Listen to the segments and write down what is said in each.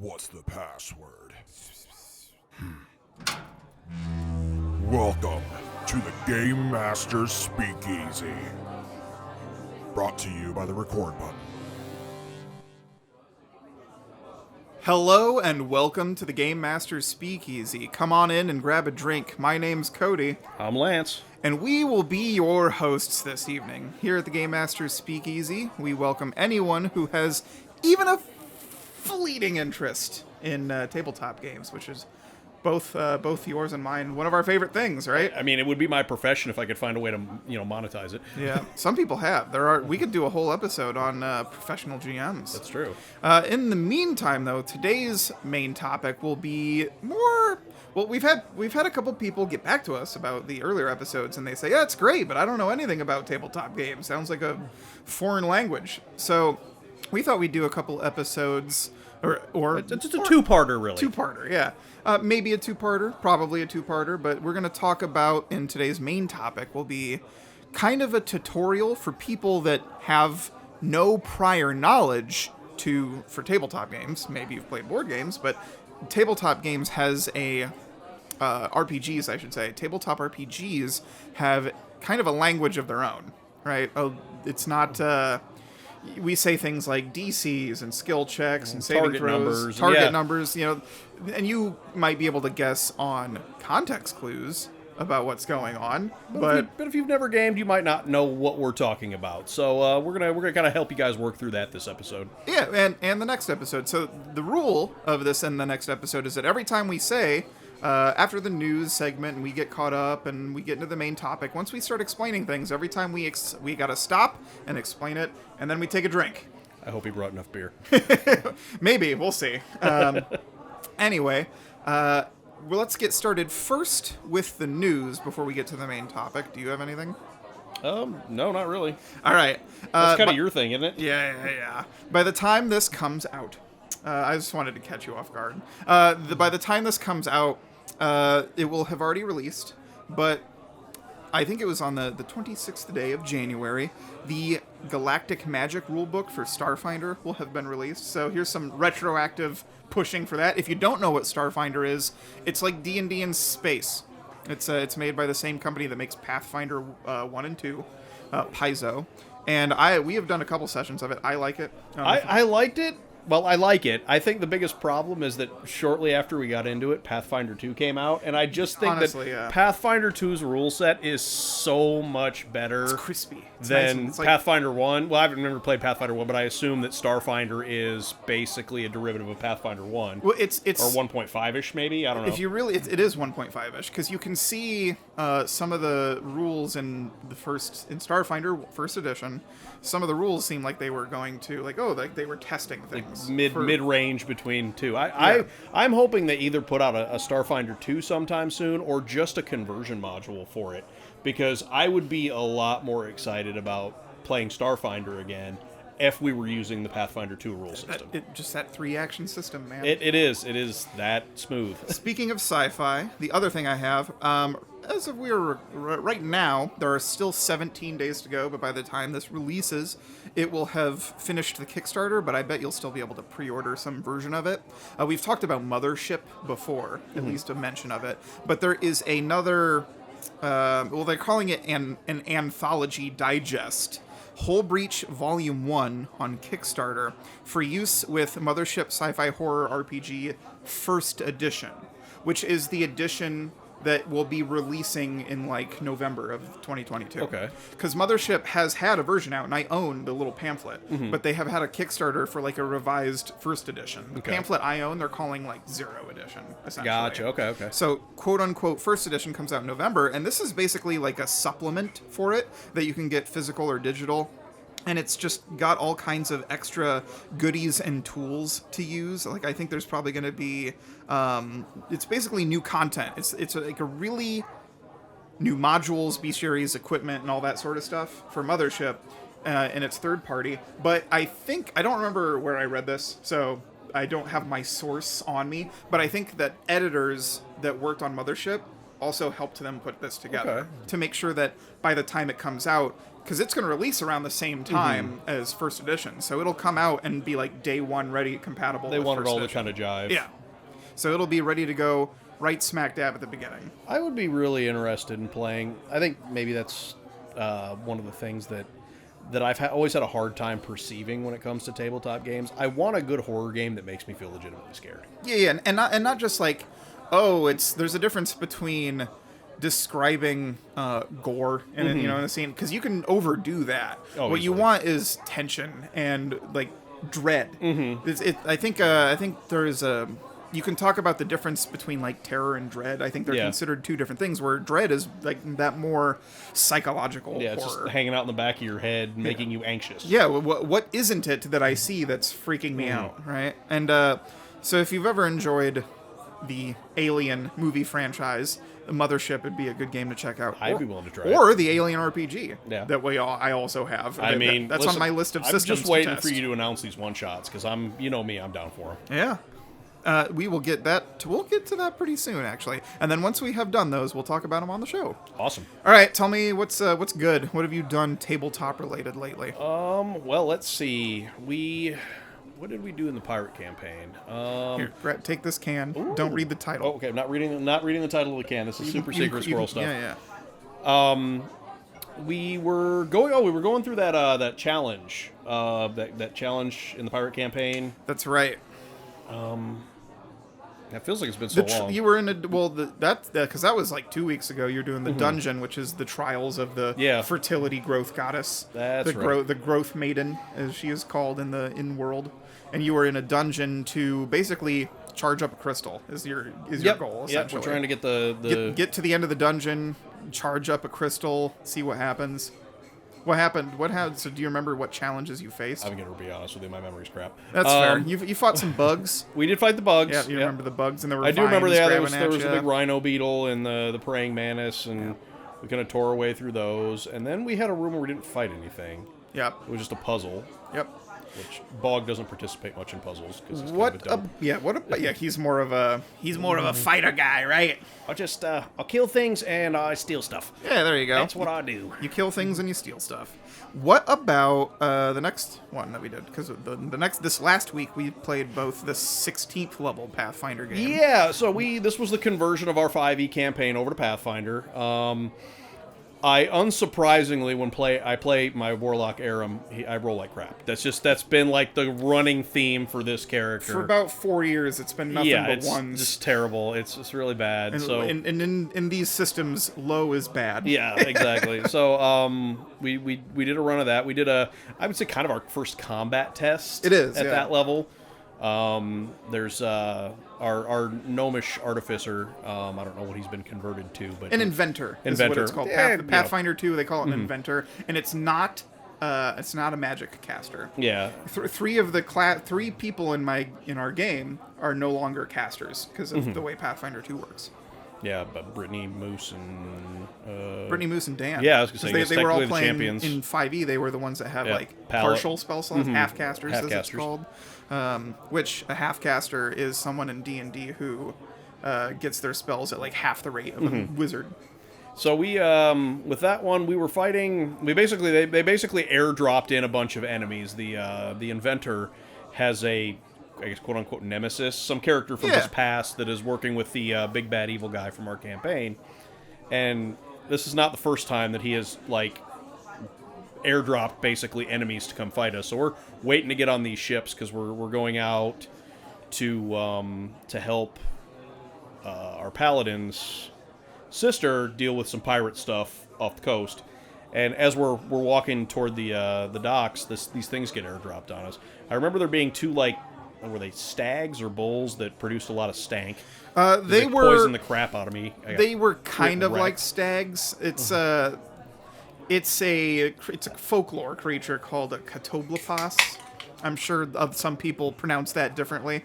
What's the password? Welcome to the Game Master Speakeasy. Brought to you by the record button. Hello and welcome to the Game Master Speakeasy. Come on in and grab a drink. My name's Cody. I'm Lance. And we will be your hosts this evening. Here at the Game Master Speakeasy, we welcome anyone who has even a fleeting interest in tabletop games, which is both yours and mine. One of our favorite things, right? I mean, it would be my profession if I could find a way to, monetize it. Yeah, some people have. We could do a whole episode on professional GMs. That's true. In the meantime, though, today's main topic will be more. Well, we've had a couple people get back to us about the earlier episodes, and they say, "Yeah, it's great, but I don't know anything about tabletop games. Sounds like a foreign language." So we thought we'd do a couple episodes, or It's a two-parter, really. Two-parter, yeah. Maybe a two-parter, probably a two-parter, but we're going to talk about, in today's main topic, will be kind of a tutorial for people that have no prior knowledge for tabletop games. Maybe you've played board games, but tabletop games has RPGs, I should say. Tabletop RPGs have kind of a language of their own, right? It's not... we say things like DCs and skill checks and saving throws, target numbers, and you might be able to guess on context clues about what's going on. But if you've never gamed, you might not know what we're talking about. So we're gonna kind of help you guys work through that this episode. Yeah, and the next episode. So the rule of this in the next episode is that every time we say, after the news segment and we get caught up and we get into the main topic, once we start explaining things, every time we gotta stop and explain it, and then we take a drink. I hope he brought enough beer. Maybe, we'll see. Anyway, well, let's get started first with the news before we get to the main topic. Do you have anything? No, not really. All right. That's kind of your thing, isn't it? Yeah. By the time this comes out, I just wanted to catch you off guard. By the time this comes out, it will have already released, but I think it was on the 26th day of January, the Galactic Magic rulebook for Starfinder will have been released. So here's some retroactive pushing for that. If you don't know what Starfinder is, it's like D&D in space. It's made by the same company that makes Pathfinder 1 and 2, Paizo. And we have done a couple sessions of it. I like it. I liked it. Well, I like it. I think the biggest problem is that shortly after we got into it, Pathfinder 2 came out, and I just think Pathfinder 2's rule set is so much better. It's crispy. Than Pathfinder 1. Well, I've never played Pathfinder 1, but I assume that Starfinder is basically a derivative of Pathfinder 1. Well, it's or 1.5-ish, maybe? I don't know. If you really... It is 1.5-ish, because you can see some of the rules in Starfinder, first edition. Some of the rules seem like they were going to, they were testing things. Mid-range between two. I'm hoping they either put out a Starfinder 2 sometime soon, or just a conversion module for it, because I would be a lot more excited about playing Starfinder again if we were using the Pathfinder 2 rule system. Just that 3-action system, man. It is that smooth. Speaking of sci-fi, the other thing I have, as of right now, there are still 17 days to go, but by the time this releases, it will have finished the Kickstarter, but I bet you'll still be able to pre-order some version of it. We've talked about Mothership before, at least a mention of it, but there is another... they're calling it an anthology digest. Whole Breach Volume 1 on Kickstarter for use with Mothership Sci-Fi Horror RPG First Edition, which is the edition that will be releasing in November of 2022. Okay. Because Mothership has had a version out, and I own the little pamphlet, but they have had a Kickstarter for a revised first edition. The pamphlet I own, they're calling Zero Edition, essentially. Gotcha. Okay. So, quote unquote, first edition comes out in November, and this is basically a supplement for it that you can get physical or digital. And it's just got all kinds of extra goodies and tools to use. I think there's probably going to be... it's basically new content. It's a really new modules, bestiaries, equipment, and all that sort of stuff for Mothership. And it's third party. But I don't remember where I read this, so I don't have my source on me. But I think that editors that worked on Mothership also helped them put this together Okay. to make sure that by the time it comes out, because it's going to release around the same time as first edition, so it'll come out and be like day one ready, compatible. They with wanted first all to edition. kind of jive. Yeah, so it'll be ready to go right smack dab at the beginning. I would be really interested in playing. I think maybe that's one of the things that I've always had a hard time perceiving when it comes to tabletop games. I want a good horror game that makes me feel legitimately scared. Yeah, and not just like, oh, there's a difference between describing gore in in a scene, because you can overdo that. Oh, what you easily. want is tension and like dread. I think there's a. You can talk about the difference between like terror and dread. I think they're considered two different things. Where dread is like that more psychological Yeah, it's horror. just hanging out in the back of your head, making you anxious. Yeah, what isn't it that I see that's freaking me out, right? And so if you've ever enjoyed the Alien movie franchise, the Mothership would be a good game to check out. I'd be willing to try it. Or the Alien RPG Yeah. that I also have. I mean, that's listen, on my list of systems I'm just waiting to for test. you to announce these one-shots, because you know me, I'm down for them. Yeah. We will get that. We'll get to that pretty soon, actually. And then once we have done those, we'll talk about them on the show. Awesome. All right, tell me what's good. What have you done tabletop related lately? Well, let's see. What did we do in the pirate campaign? Here, Brett, take this can. Don't read the title. Oh, okay. I'm not reading the title of the can. This is super secret squirrel stuff. Yeah. We were going through that challenge. That challenge in the pirate campaign. That's right. It feels like it's been so long. You were in because that was like 2 weeks ago. You're doing the dungeon, which is the trials of the fertility growth goddess. That's right. The growth maiden, as she is called in the in-world. And you were in a dungeon to basically charge up a crystal. Is your goal essentially? Yep, we're trying to get the get to the end of the dungeon, charge up a crystal, see what happens. What happened? So do you remember what challenges you faced? I'm gonna be honest with you, my memory's crap. That's fair. You fought some bugs. We did fight the bugs. Yeah, you remember the bugs, and there were I do remember vines there grabbing was at a big ya. rhino beetle and the praying mantis, and we kind of tore our way through those. And then we had a room where we didn't fight anything. Yep. It was just a puzzle. Yep. Which Bog doesn't participate much in puzzles because He's more of a fighter guy, right? I'll kill things and I steal stuff. Yeah, there you go. That's what I do. You kill things and you steal stuff. What about the next one that we did? Because this last week we played both the 16th level Pathfinder game. Yeah, so this was the conversion of our 5e campaign over to Pathfinder. I unsurprisingly, when I play my Warlock Aram, I roll like crap. That's been like the running theme for this character. For about 4 years, it's been nothing but it's ones. just terrible. It's really bad. And, so and in these systems, low is bad. yeah, exactly. So we did a run of that. We did I would say kind of our first combat test. It is at yeah. that level. There's our gnomish artificer. I don't know what he's been converted to, but An inventor is what it's called. Pathfinder 2, they call it an inventor, and it's not a magic caster. Yeah. Three people in our game are no longer casters because of the way Pathfinder 2 works. Yeah, but Brittany, Moose, and Dan. Yeah, I was gonna say they were all the playing champions. in 5e. They were the ones that have Palette. partial spell slots, half casters, as it's Half-casters. called. Which a half caster is someone in D&D who gets their spells at like half the rate of a wizard. So we, with that one, we were fighting. They basically airdropped in a bunch of enemies. The inventor has a, I guess, quote unquote nemesis, some character from his past that is working with the big bad evil guy from our campaign. And this is not the first time that he has airdropped basically enemies to come fight us. So we're waiting to get on these ships because we're going out to help our paladin's sister deal with some pirate stuff off the coast. And as we're walking toward the docks, these things get airdropped on us. I remember there being two were they stags or bulls that produced a lot of stank? They poisoned the crap out of me. They were kind of like stags. It's a folklore creature called a catoblephos. I'm sure some people pronounce that differently,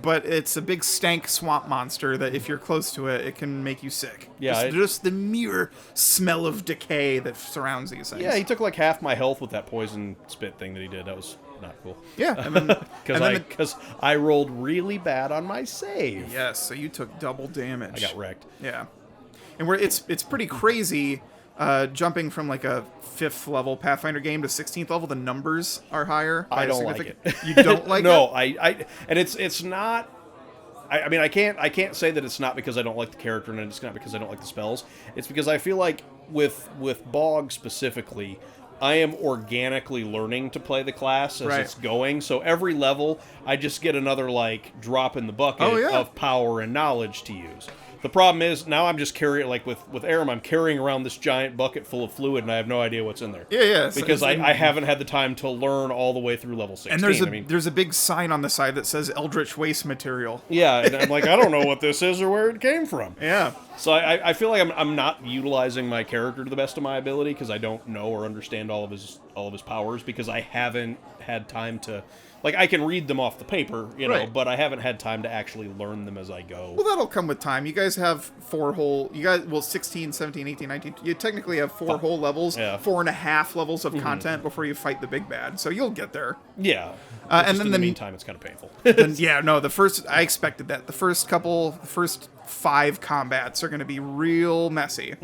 but it's a big stank swamp monster that if you're close to it, it can make you sick. Yeah, just the mere smell of decay that surrounds these things. Yeah, he took like half my health with that poison spit thing that he did. That was not cool. Yeah, and then because I rolled really bad on my save. Yes, so you took double damage. I got wrecked. Yeah. and it's pretty crazy. Jumping from like a 5th level Pathfinder game to 16th level, the numbers are higher. I don't like it. You don't like no, it? No, and it's not. I mean, I can't say that it's not because I don't like the character, and it's not because I don't like the spells. It's because I feel like with Bog specifically, I am organically learning to play the class as it's going. So every level, I just get another like drop in the bucket of power and knowledge to use. The problem is now I'm just carrying, like with Aram, I'm carrying around this giant bucket full of fluid, and I have no idea what's in there. Yeah. Because I haven't had the time to learn all the way through level 16. And there's a big sign on the side that says Eldritch Waste Material. Yeah, and I'm like, I don't know what this is or where it came from. Yeah. So I feel like I'm not utilizing my character to the best of my ability because I don't know or understand all of his powers because I haven't had time to. Like, I can read them off the paper, but I haven't had time to actually learn them as I go. Well, that'll come with time. You guys have 16, 17, 18, 19. You technically have 4 whole levels, 4.5 levels of content before you fight the big bad. So you'll get there. Yeah. And then in the meantime, it's kind of painful. I expected that. The first 5 combats are going to be real messy.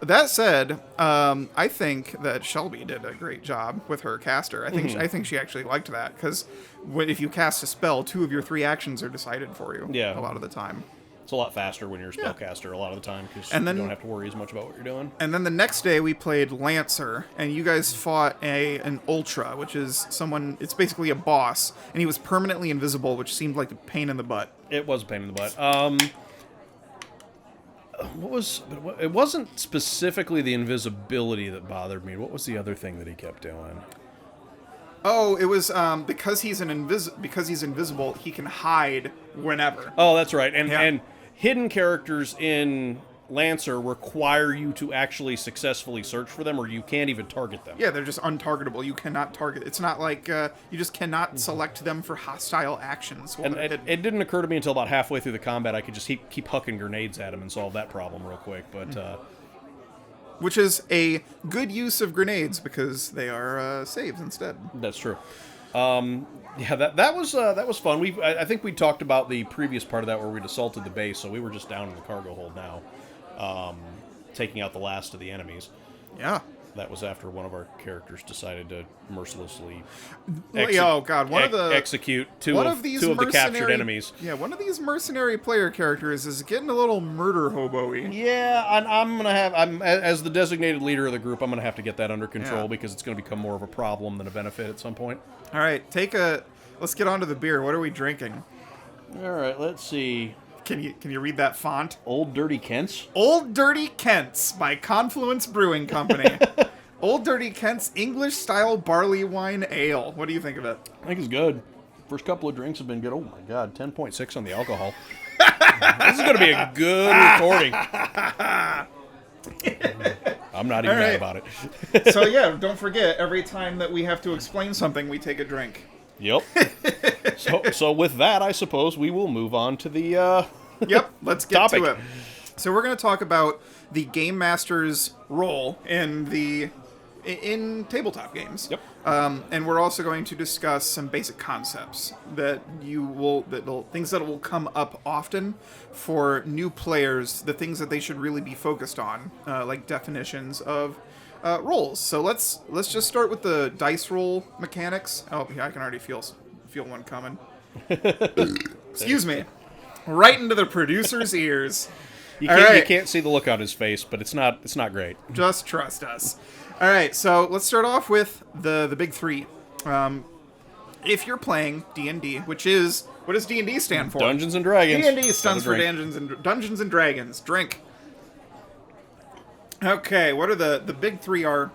That said, I think that Shelby did a great job with her caster. I think she actually liked that because if you cast a spell, 2 of your 3 actions are decided for you. Yeah. A lot of the time. It's a lot faster when you're a spellcaster a lot of the time because you don't have to worry as much about what you're doing. And then the next day we played Lancer, and you guys fought an Ultra, which is someone. It's basically a boss, and he was permanently invisible, which seemed like a pain in the butt. It was a pain in the butt. It wasn't specifically the invisibility that bothered me. What was the other thing that he kept doing? Oh, it was because he's invisible, he can hide whenever. Oh, that's right. And hidden characters in Lancer require you to actually successfully search for them, or you can't even target them. Yeah, they're just untargetable. You cannot target. It's not like you just cannot select them for hostile actions. And it didn't occur to me until about halfway through the combat I could just keep hucking grenades at him and solve that problem real quick. But which is a good use of grenades because they are saves instead. That's true. That was fun. I think we talked about the previous part of that where we'd assaulted the base, so we were just down in the cargo hold now, taking out the last of the enemies. Yeah. That was after one of our characters decided to mercilessly execute two of the captured enemies. Yeah, one of these mercenary player characters is getting a little murder hobo-y. Yeah, as the designated leader of the group, I'm gonna have to get that under control because it's gonna become more of a problem than a benefit at some point. All right, let's get on to the beer. What are we drinking? All right, let's see. Can you read that font? Old Dirty Kent's? Old Dirty Kent's by Confluence Brewing Company. Old Dirty Kent's English-style barley wine ale. What do you think of it? I think it's good. First couple of drinks have been good. Oh my god, 10.6 on the alcohol. This is going to be a good recording. I'm not even mad about it. So yeah, don't forget, every time that we have to explain something, we take a drink. Yep. So with that, I suppose we will move on to the Yep, let's get topic. to it. So we're going to talk about the Game Master's role in tabletop games. Yep. And we're also going to discuss some basic concepts things that will come up often for new players, the things that they should really be focused on, like definitions of roles. So let's just start with the dice roll mechanics. Oh, yeah, I can already feel one coming. Excuse me. Right into the producer's ears. You can't see the look on his face, but it's not great. Just trust us. All right, so let's start off with the big 3. If you're playing D&D, what does D&D stand for? Dungeons and Dragons. D&D stands for Dungeons and Dragons. Drink. Okay, what are the big 3 are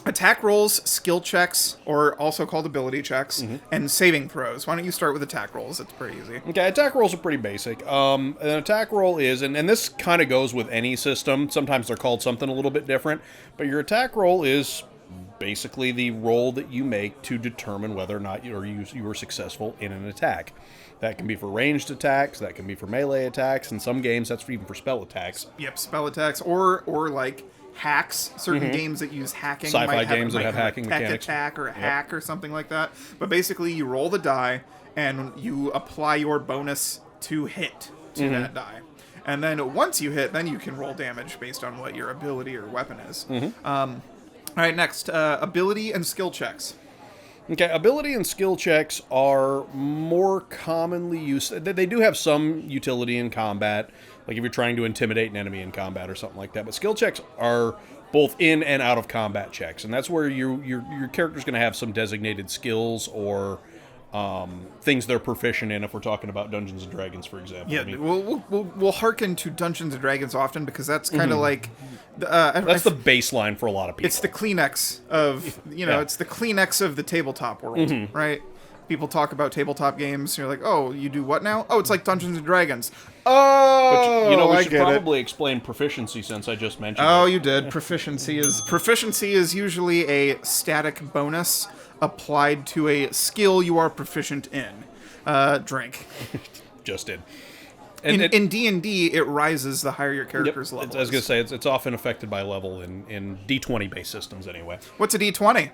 attack rolls, skill checks, or also called ability checks, and saving throws. Why don't you start with attack rolls? It's pretty easy. Okay, attack rolls are pretty basic. An attack roll is, and this kind of goes with any system. Sometimes they're called something a little bit different, but your attack roll is basically the roll that you make to determine whether or not you were successful in an attack. That can be for ranged attacks, that can be for melee attacks, in some games that's even for spell attacks. Yep, spell attacks, or like hacks. Certain games that use hacking. Sci-fi games that have hacking tech mechanics. Attack or hack or something like that. But basically, you roll the die and you apply your bonus to hit to that die. And then once you hit, then you can roll damage based on what your ability or weapon is. All right, next, ability and skill checks. Okay, ability and skill checks are more commonly used. They do have some utility in combat, like if you're trying to intimidate an enemy in combat or something like that. But skill checks are both in and out of combat checks, and that's where your character's going to have some designated skills or things they're proficient in. If we're talking about Dungeons and Dragons, for example, Yeah, we'll hearken to Dungeons and Dragons often because that's kind of like that's the baseline for a lot of people. it's the Kleenex of it's the Kleenex of the tabletop world, right? People talk about tabletop games. And you're like, oh, you do what now? Oh, it's like Dungeons and Dragons. Oh, we I should get probably explain proficiency since I just mentioned. Oh, it. you did. Proficiency is usually a static bonus applied to a skill you are proficient in. Drink. Just did. In D&D, it rises the higher your character's level. I was going to say, it's often affected by level in D20-based systems anyway. What's a D20?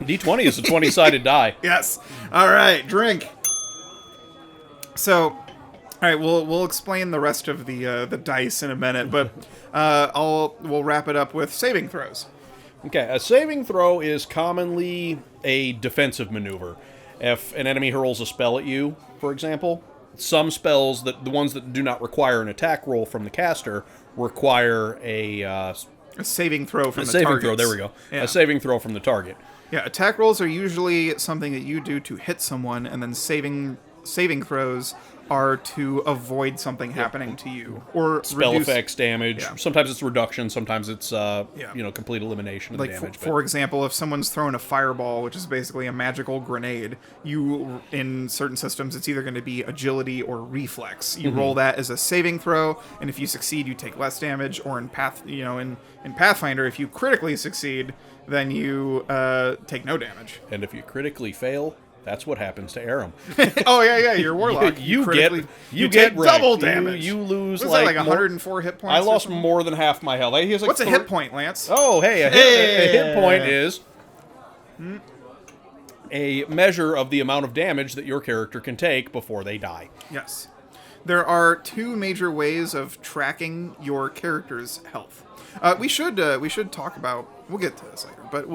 D20 is a 20-sided die. Yes. All right, drink. So, all right, we'll explain the rest of the dice in a minute, but we'll wrap it up with saving throws. Okay, a saving throw is commonly a defensive maneuver. If an enemy hurls a spell at you, for example, some spells, the ones that do not require an attack roll from the caster, require a saving throw from the saving targets. throw. There we go. Yeah. A saving throw from the target. Yeah, attack rolls are usually something that you do to hit someone, and then saving throws are to avoid something happening to you or Spell reduce effects, damage. Yeah. Sometimes it's reduction. Sometimes it's complete elimination of Like the damage. for example, if someone's throwing a fireball, which is basically a magical grenade, you in certain systems it's either going to be agility or reflex. You roll that as a saving throw, and if you succeed, you take less damage. Or in Pathfinder, if you critically succeed, then you take no damage. And if you critically fail, that's what happens to Aram. Oh yeah, you're warlock. You critically- get wrecked. double damage. You lose Was like that 104 hit points? I or lost something? more than half my health. He has like What's a hit point, Lance? Oh, hey, a hit point is a measure of the amount of damage that your character can take before they die. Yes. There are two major ways of tracking your character's health. We should talk about. We'll get to this later, but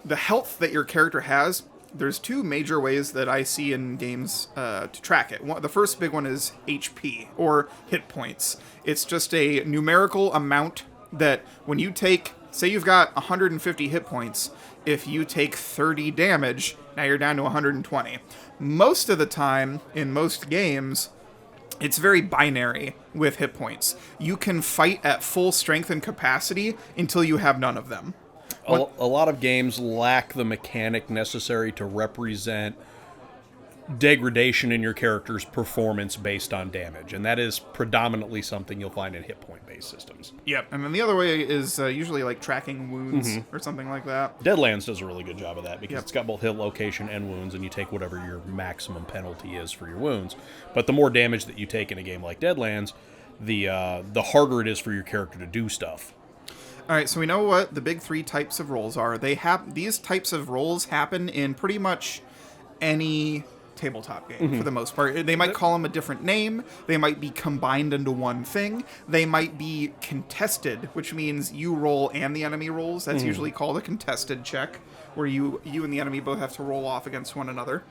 the health that your character has. There's two major ways that I see in games to track it. The first big one is HP, or hit points. It's just a numerical amount that when you take, say you've got 150 hit points, if you take 30 damage, now you're down to 120. Most of the time, in most games, it's very binary with hit points. You can fight at full strength and capacity until you have none of them. A lot of games lack the mechanic necessary to represent degradation in your character's performance based on damage, and that is predominantly something you'll find in hit point-based systems. Yep, and then the other way is usually like tracking wounds or something like that. Deadlands does a really good job of that because it's got both hit location and wounds, and you take whatever your maximum penalty is for your wounds. But the more damage that you take in a game like Deadlands, the harder it is for your character to do stuff. All right, so we know what the big three types of roles are. These types of roles happen in pretty much any tabletop game for the most part. They might call them a different name. They might be combined into one thing. They might be contested, which means you roll and the enemy rolls. That's usually called a contested check, where you and the enemy both have to roll off against one another.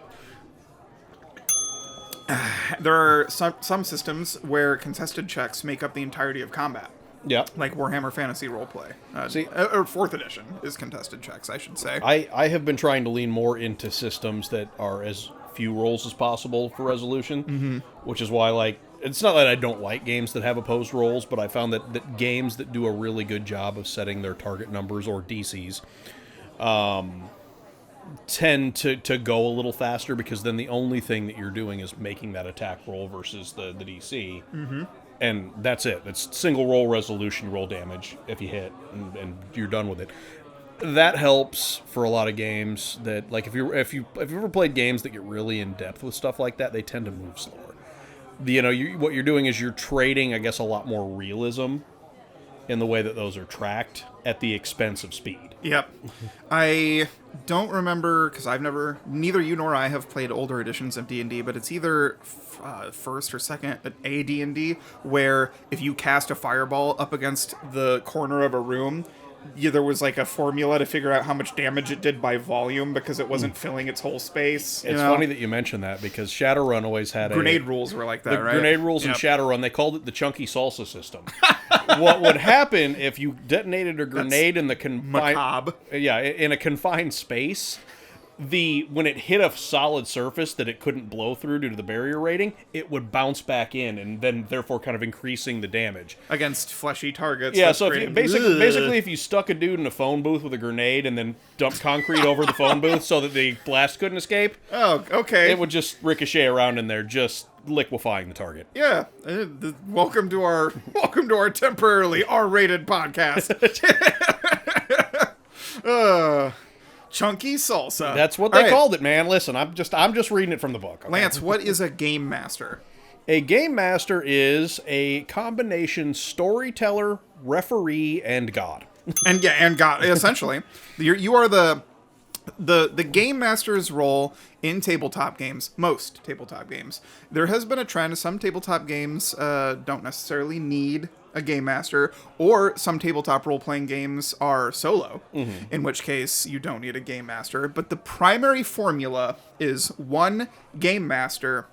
There are some systems where contested checks make up the entirety of combat. Yeah. Like Warhammer Fantasy Roleplay. Or 4th edition is contested checks, I should say. I have been trying to lean more into systems that are as few rolls as possible for resolution, which is why, it's not that I don't like games that have opposed rolls, but I found that games that do a really good job of setting their target numbers or DCs tend to go a little faster, because then the only thing that you're doing is making that attack roll versus the DC. And that's it. It's single roll resolution, you roll damage if you hit, and you're done with it. That helps for a lot of games that, like, if you've ever played games that get really in depth with stuff like that, they tend to move slower. What you're doing is you're trading, I guess, a lot more realism in the way that those are tracked at the expense of speed. Yep. I don't remember, because neither you nor I have played older editions of D&D, but it's either first or second a D&D, where if you cast a fireball up against the corner of a room, there was like a formula to figure out how much damage it did by volume because it wasn't filling its whole space. It's funny that you mentioned that, because Shadowrun always had grenade rules were like that, right? Grenade rules in Shadowrun, they called it the chunky salsa system. What would happen if you detonated a grenade in the macabre. in a confined space? When it hit a solid surface that it couldn't blow through due to the barrier rating, it would bounce back in, and then therefore kind of increasing the damage against fleshy targets. Yeah, so if you, basically, if you stuck a dude in a phone booth with a grenade and then dumped concrete over the phone booth so that the blast couldn't escape, oh, okay, it would just ricochet around in there, just liquefying the target. Yeah, welcome to our temporarily R-rated podcast. Chunky salsa. That's what they called it, man. Listen, I'm just reading it from the book. Okay? Lance, what is a game master? A game master is a combination storyteller, referee, and god. and god, essentially. You are the game master's role in tabletop games, most tabletop games. There has been a trend. Some tabletop games don't necessarily need a game master, or some tabletop role-playing games are solo, in which case you don't need a game master. But the primary formula is one game master,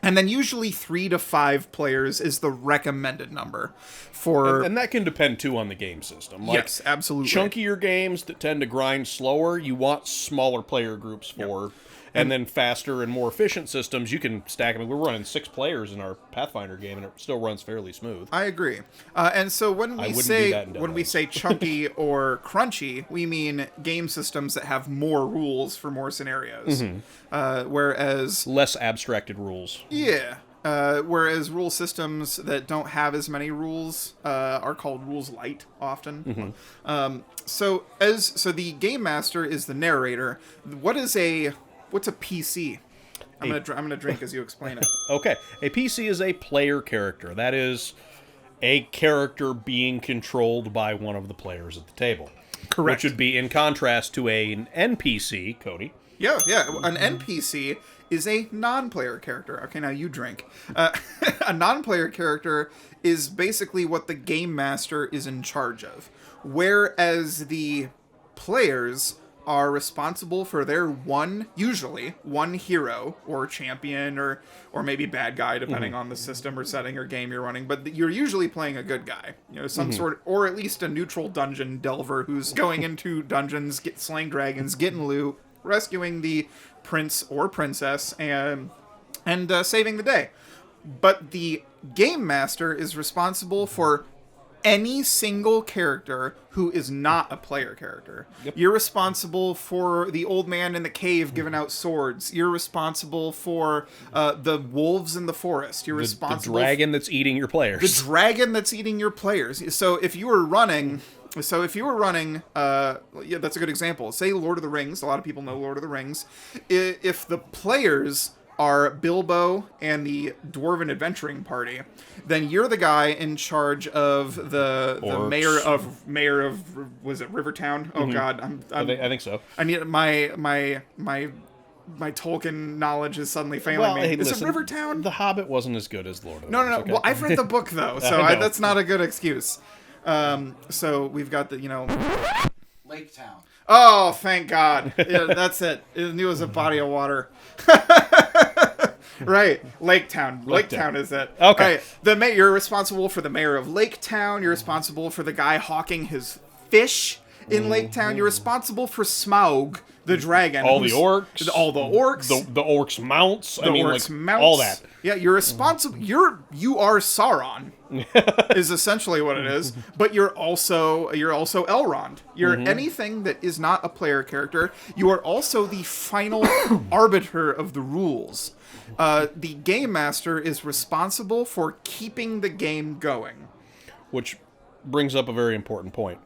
and then usually 3 to 5 players is the recommended number for. And that can depend too on the game system. Like, yes, absolutely. Chunkier games that tend to grind slower, you want smaller player groups for. Yep. And then faster and more efficient systems, you can stack them. We're running 6 players in our Pathfinder game, and it still runs fairly smooth. I agree. And so when we say chunky or crunchy, we mean game systems that have more rules for more scenarios. Whereas less abstracted rules. Yeah. Whereas rule systems that don't have as many rules are called rules light often. So the game master is the narrator. What's a PC? I'm gonna drink as you explain it. Okay, a PC is a player character. That is a character being controlled by one of the players at the table. Correct. Which would be in contrast to an NPC, Cody. Yeah. An NPC is a non-player character. Okay, now you drink. A non-player character is basically what the game master is in charge of, whereas the players are responsible for their usually one hero or champion or maybe bad guy, depending on the system or setting or game you're running. But you're usually playing a good guy, some sort, or at least a neutral dungeon delver who's going into dungeons, slaying dragons, getting loot, rescuing the prince or princess, and saving the day. But the game master is responsible for any single character who is not a player character. Yep. You're responsible for the old man in the cave giving out swords. You're responsible for the wolves in the forest. You're responsible the dragon that's eating your players. The dragon that's eating your players. So if you were running, that's a good example. Say Lord of the Rings. A lot of people know Lord of the Rings. If the players are Bilbo and the Dwarven Adventuring Party, then you're the guy in charge of the mayor of was it Rivertown? Oh God, I think so. I need my Tolkien knowledge is suddenly failing me. Is it Rivertown? The Hobbit wasn't as good as Lord of the Rings. No. Okay. Well, I've read the book though, so that's not a good excuse. So we've got Lake Town. Oh, thank God. Yeah, that's it. I knew it was a body of water. Right. Lake Town. Lake Town is it. Okay. Right. You're responsible for the mayor of Lake Town. You're responsible for the guy hawking his fish in Lake Town. You're responsible for Smaug, the dragon. All the orcs. All the orcs. The orcs' mounts. Mounts. All that. Yeah, you're responsible. You are Sauron. Is essentially what it is. But you're also Elrond. You're anything that is not a player character. You are also the final arbiter of the rules. The game master is responsible for keeping the game going. Which brings up a very important point.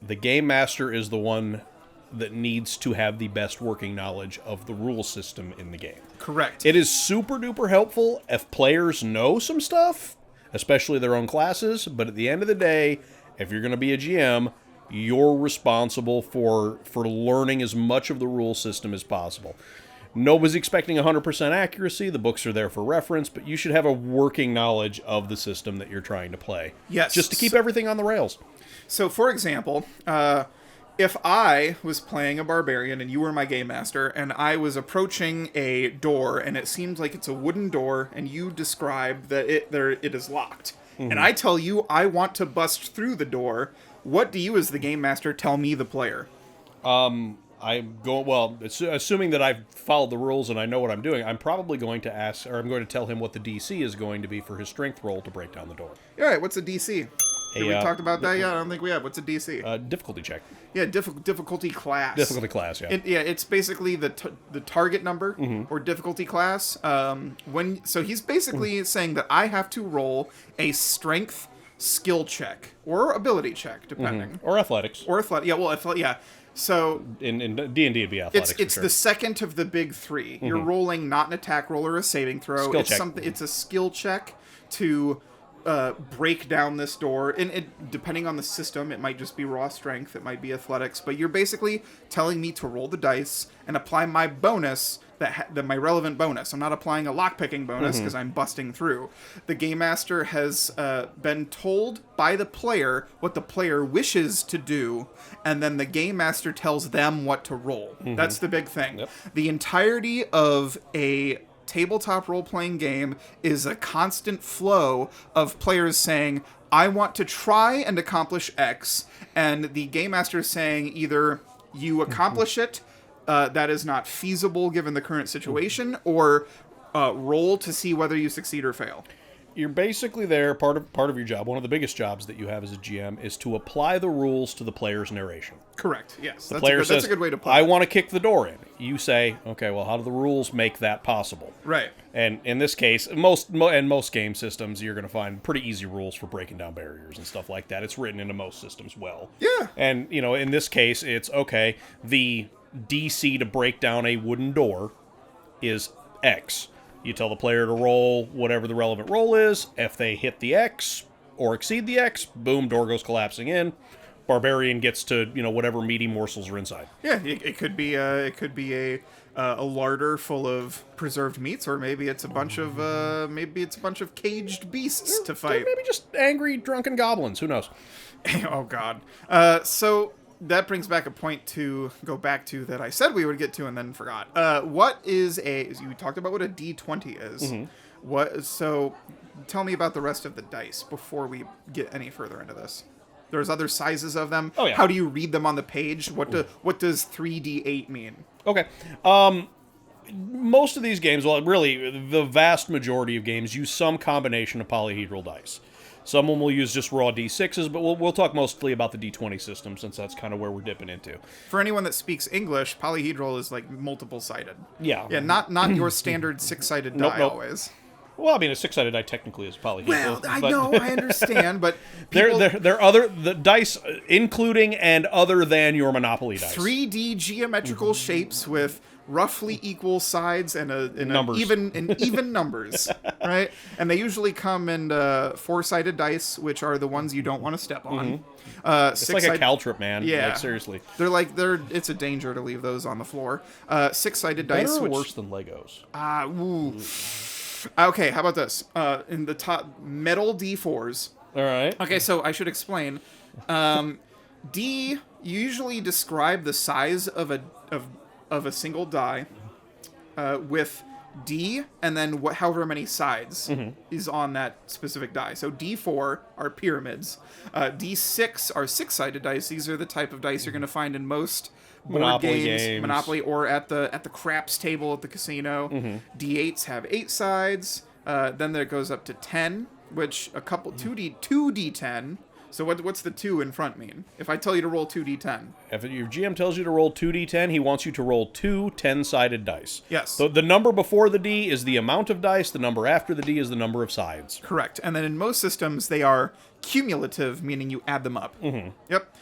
The game master is the one that needs to have the best working knowledge of the rule system in the game. Correct. It is super duper helpful if players know some stuff, especially their own classes, but at the end of the day, If you're going to be a GM, you're responsible for learning as much of the rule system as possible. Nobody's expecting 100% accuracy. The books are there for reference, but you should have a working knowledge of the system that you're trying to play. Yes. Just to keep everything on the rails. So, for example, if I was playing a barbarian and you were my game master, and I was approaching a door and it seems like it's a wooden door, and you describe that it is locked, and I tell you I want to bust through the door, what do you as the game master tell me, the player? Assuming that I've followed the rules and I know what I'm doing, I'm probably going to ask, or I'm going to tell him what the DC is going to be for his strength roll to break down the door. All right, what's a DC? Have we talked about that yet? I don't think we have. What's a DC? Difficulty check. Yeah, difficulty class. Difficulty class, yeah. It's basically the target number or difficulty class. So he's basically saying that I have to roll a strength skill check or ability check, depending. Or athletics. Or athletic. Yeah, well, yeah. So in D&D it'd be athletics. It's the second of the big three. You're rolling not an attack roll or a saving throw. Skill check. It's a skill check to break down this door. And depending on the system, it might just be raw strength. It might be athletics. But you're basically telling me to roll the dice and apply my bonus, my relevant bonus. I'm not applying a lockpicking bonus because I'm busting through. The Game Master has been told by the player what the player wishes to do, and then the Game Master tells them what to roll. That's the big thing. Yep. The entirety of a tabletop role-playing game is a constant flow of players saying, I want to try and accomplish X, and the Game Master is saying either you accomplish it, that is not feasible given the current situation, or roll to see whether you succeed or fail. You're basically there, part of your job, one of the biggest jobs that you have as a GM, is to apply the rules to the player's narration. Correct, yes. The player says, that's a good way to put it. I want to kick the door in. You say, okay, well, how do the rules make that possible? Right. And in this case, most game systems, you're going to find pretty easy rules for breaking down barriers and stuff like that. It's written into most systems well. Yeah. And, in this case, it's, okay, the DC to break down a wooden door is X. You tell the player to roll whatever the relevant roll is. If they hit the X or exceed the X, boom, door goes collapsing in. Barbarian gets to, whatever meaty morsels are inside. Yeah, it could be a larder full of preserved meats, or maybe it's a bunch of caged beasts to fight. Maybe just angry drunken goblins. Who knows? Oh God. So that brings back a point to go back to that I said we would get to and then forgot. You talked about what a D20 is. So tell me about the rest of the dice before we get any further into this. There's other sizes of them. Oh, yeah. How do you read them on the page? What does 3D8 mean? Okay. Most of these games, well, really, the vast majority of games use some combination of polyhedral dice. Someone will use just raw D6s, but we'll talk mostly about the D20 system, since that's kind of where we're dipping into. For anyone that speaks English, polyhedral is like multiple-sided. Yeah. Yeah, not your standard six-sided die always. Well, I mean, a six-sided die technically is polyhedral. Well, I know, I understand, but there are other the dice, including and other than your Monopoly dice. 3D geometrical shapes with roughly equal sides and even numbers, right? And they usually come in four-sided dice, which are the ones you don't want to step on. It's like a caltrip, man. Yeah, like, seriously. It's a danger to leave those on the floor. Six-sided dice, Better or which worse than Legos? Okay, how about this? In the top, metal D4s. All right. Okay, so I should explain. D, you usually describe the size of a single die with D and then however many sides is on that specific die. So D4 are pyramids. D6 are six-sided dice. These are the type of dice you're going to find in most board games, Monopoly, or at the craps table at the casino. D8s have 8 sides. Then there goes up to 10, which a couple 2D10. So what's the 2 in front mean? If I tell you to roll 2D10. If your GM tells you to roll 2D10, he wants you to roll 2 10-sided dice. Yes. So the number before the D is the amount of dice. The number after the D is the number of sides. Correct. And then in most systems, they are cumulative, meaning you add them up. Yep.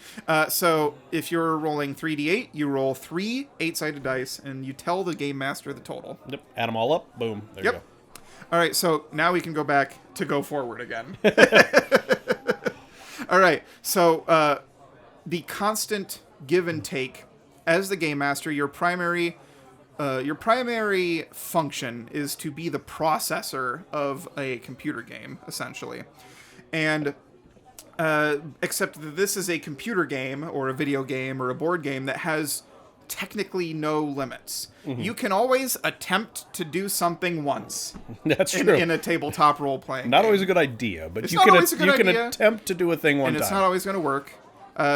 So if you're rolling 3D8, you roll 3 8-sided dice, and you tell the Game Master the total. Yep. Add them all up. Boom. There you go. All right, so now we can go back to go forward again. All right. So the constant give and take as the game master, your primary function is to be the processor of a computer game, essentially. And except that this is a computer game or a video game or a board game that has technically no limits. You can always attempt to do something once. That's true. In a tabletop role-playing Not game. always a good idea, but It's you not can always a good you can idea. attempt to do a thing one And time. it's not always going to work.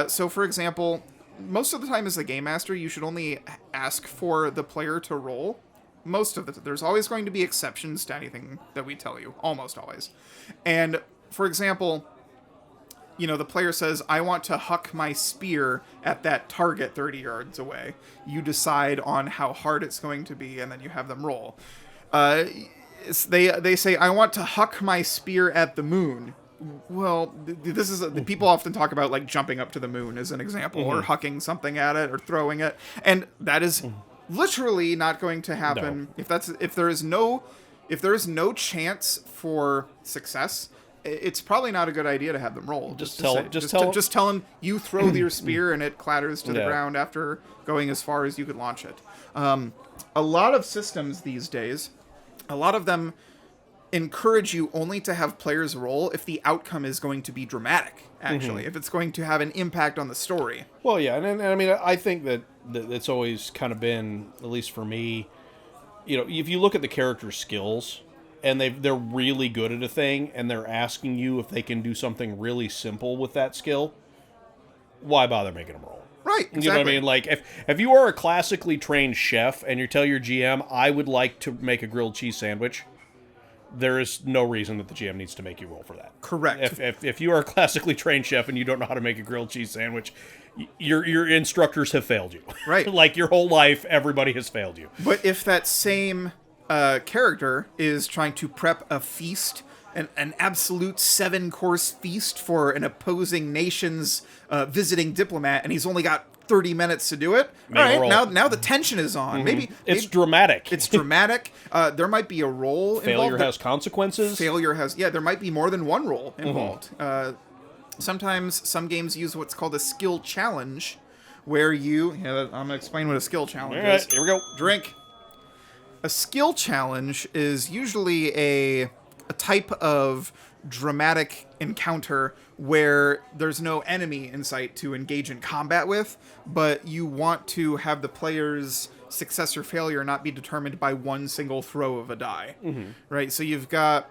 So, for example, most of the time as the game master, you should only ask for the player to roll. Most of the there's always going to be exceptions to anything that we tell you, almost always. And for example, the player says, "I want to huck my spear at that target 30 yards away." You decide on how hard it's going to be, and then you have them roll. They say, "I want to huck my spear at the moon." Well, this is people often talk about like jumping up to the moon as an example, or hucking something at it, or throwing it, and that is literally not going to happen. No. If there is no chance for success, it's probably not a good idea to have them roll. Just tell them you throw your spear and it clatters to the ground after going as far as you could launch it. A lot of systems these days, a lot of them encourage you only to have players roll if the outcome is going to be dramatic, actually, if it's going to have an impact on the story. Well, yeah, and I mean, I think that it's always kind of been, at least for me, if you look at the character's skills, and they're really good at a thing, and they're asking you if they can do something really simple with that skill, why bother making them roll? Right, exactly. You know what I mean? Like, if you are a classically trained chef, and you tell your GM, "I would like to make a grilled cheese sandwich," there is no reason that the GM needs to make you roll for that. Correct. If you are a classically trained chef and you don't know how to make a grilled cheese sandwich, your instructors have failed you. Right. Like your whole life, everybody has failed you. But if that same character is trying to prep a feast, an absolute 7-course feast for an opposing nation's visiting diplomat, and he's only got 30 minutes to do it. Make All a right, roll. now the tension is on. Maybe It's dramatic. It's dramatic. There might be a roll Failure involved. has consequences. There might be more than one roll involved. Sometimes some games use what's called a skill challenge, where I'm going to explain what a skill challenge All right, is. here we go. Drink. A skill challenge is usually a type of dramatic encounter where there's no enemy in sight to engage in combat with, but you want to have the player's success or failure not be determined by one single throw of a die. Right? So you've got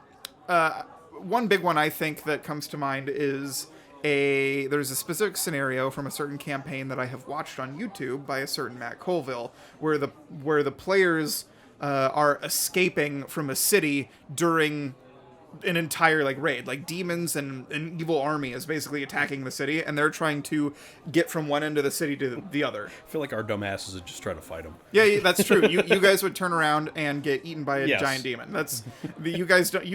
one big one I think that comes to mind is there's a specific scenario from a certain campaign that I have watched on YouTube by a certain Matt Colville where the players are escaping from a city during an entire raid, demons and an evil army is basically attacking the city, and they're trying to get from one end of the city to the other. I feel like our dumbasses would just try to fight them. Yeah, that's true. You guys would turn around and get eaten by a Yes. giant demon. That's you guys don't.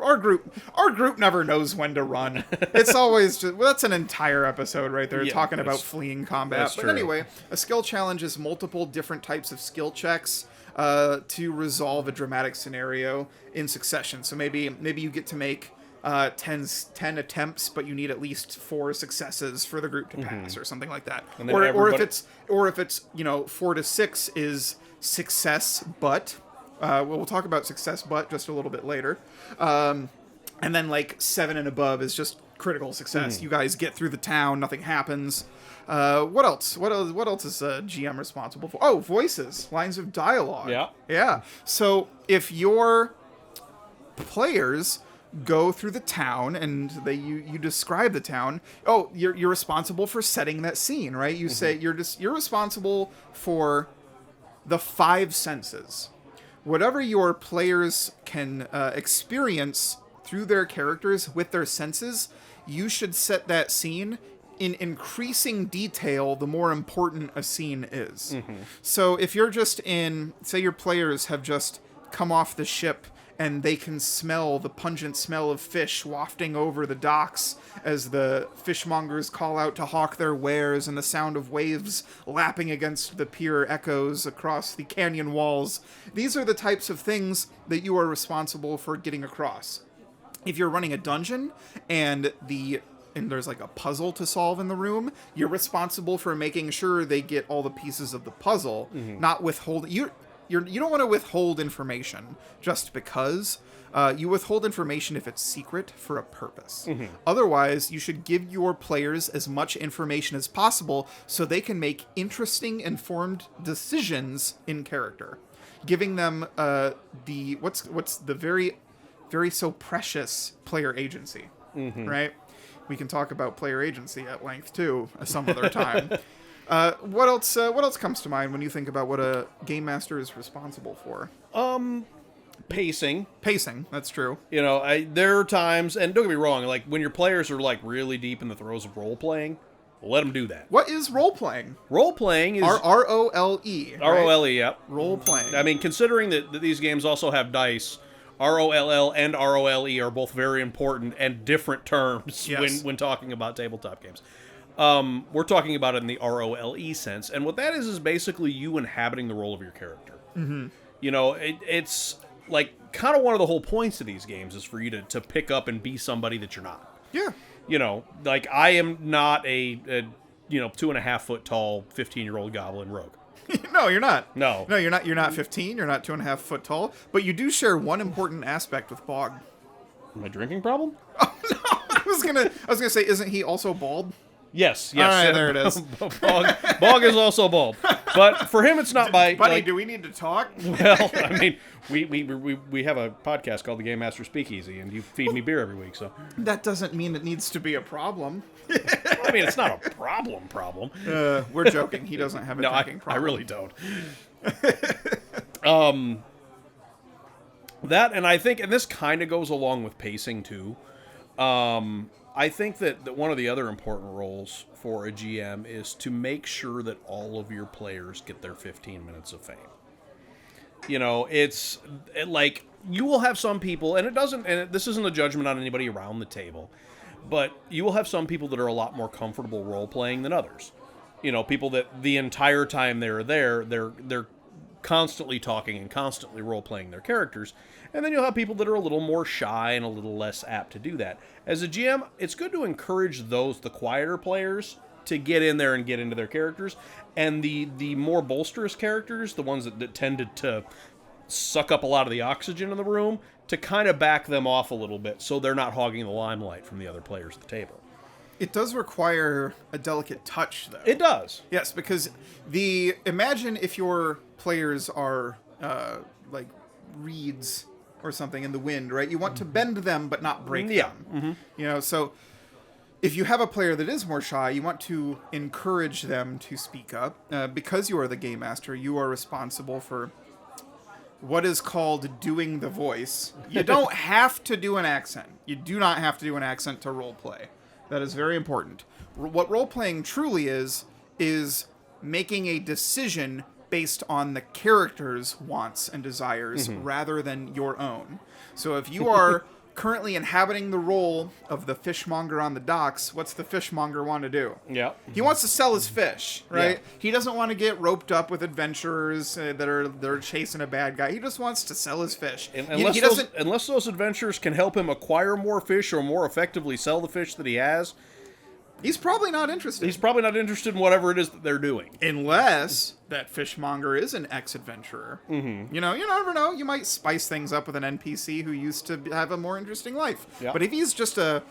Our group never knows when to run. It's always just that's an entire episode right there talking about fleeing combat. that's But true. anyway, a skill challenge is multiple different types of skill checks to resolve a dramatic scenario in succession. So maybe you get to make 10 attempts, but you need at least 4 successes for the group to pass, or something like that. And then Or if it's 4 to 6 is success, but we'll talk about success, but just a little bit later. And then 7 and above is just critical success. You guys get through the town, nothing happens. What else? What else is GM responsible for? Oh, voices, lines of dialogue. Yeah. So if your players go through the town and you describe the town, you're responsible for setting that scene, right? You say you're responsible for the 5 senses. Whatever your players can experience through their characters with their senses, you should set that scene in increasing detail the more important a scene is. So if you're just say your players have just come off the ship and they can smell the pungent smell of fish wafting over the docks as the fishmongers call out to hawk their wares, and the sound of waves lapping against the pier echoes across the canyon walls. These are the types of things that you are responsible for getting across. If you're running a dungeon and the and there's like a puzzle to solve in the room, you're responsible for making sure they get all the pieces of the puzzle, not withhold. You don't want to withhold information just because. You withhold information if it's secret for a purpose. Otherwise, you should give your players as much information as possible so they can make interesting, informed decisions in character. Giving them what's the very, very so precious player agency, right? We can talk about player agency at length too some other time. What else comes to mind when you think about what a game master is responsible for? Pacing. That's true. You know, there are times, and don't get me wrong, like when your players are like really deep in the throes of role playing, let them do that. What is role playing? Role playing is ROLE. ROLE. Yep. Role playing. I mean, considering that these games also have dice, ROLL and ROLE are both very important and different terms when talking about tabletop games. We're talking about it in the ROLE sense, and what that is basically you inhabiting the role of your character. You know, it's like kind of one of the whole points of these games is for you to pick up and be somebody that you're not. Yeah. You know, like I am not a 2.5 foot tall 15-year-old goblin rogue. No, you're not. No, you're not. You're not 15. You're not 2.5 foot tall. But you do share one important aspect with Bog. My drinking problem? Oh no! I was gonna say, isn't he also bald? Yes. All right, there it is. Bog is also bald, but for him, it's not by. Buddy, do we need to talk? Well, I mean, we have a podcast called the Game Master Speakeasy, and you feed me beer every week, so that doesn't mean it needs to be a problem. I mean, it's not a problem. We're joking. He doesn't have a drinking problem. I really don't. That, and I think, and this kind of goes along with pacing too. I think that one of the other important roles for a GM is to make sure that all of your players get their 15 minutes of fame. You know, like you will have some people, and this isn't a judgment on anybody around the table, but you will have some people that are a lot more comfortable role playing than others. You know, people that the entire time they're there, they're constantly talking and constantly role playing their characters. And then you'll have people that are a little more shy and a little less apt to do that. As a GM, it's good to encourage the quieter players to get in there and get into their characters. And the more bolsterous characters, the ones that tended to suck up a lot of the oxygen in the room, to kind of back them off a little bit so they're not hogging the limelight from the other players at the table. It does require a delicate touch, though. It does. Yes, because imagine if your players are like reeds or something in the wind, right? You want to bend them but not break them. You know, so if you have a player that is more shy, you want to encourage them to speak up. Because you are the game master, you are responsible for what is called doing the voice. You don't have to do an accent. You do not have to do an accent to role play. That is very important. What role playing truly is making a decision based on the character's wants and desires rather than your own. So if you are currently inhabiting the role of the fishmonger on the docks, what's the fishmonger want to do? Yeah. He wants to sell his fish, right? Yeah. He doesn't want to get roped up with adventurers they're chasing a bad guy. He just wants to sell his fish. Unless those adventurers can help him acquire more fish or more effectively sell the fish that he has, he's probably not interested. He's probably not interested in whatever it is that they're doing. Unless that fishmonger is an ex-adventurer. You know, you never know. You might spice things up with an NPC who used to have a more interesting life. Yeah. But if he's just what's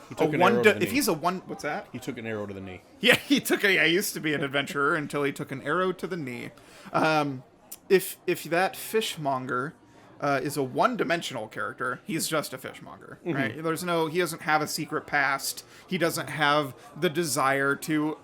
that? He took an arrow to the knee. Yeah, he used to be an adventurer until he took an arrow to the knee. If that fishmonger is a one-dimensional character, he's just a fishmonger, right? He doesn't have a secret past. He doesn't have the desire to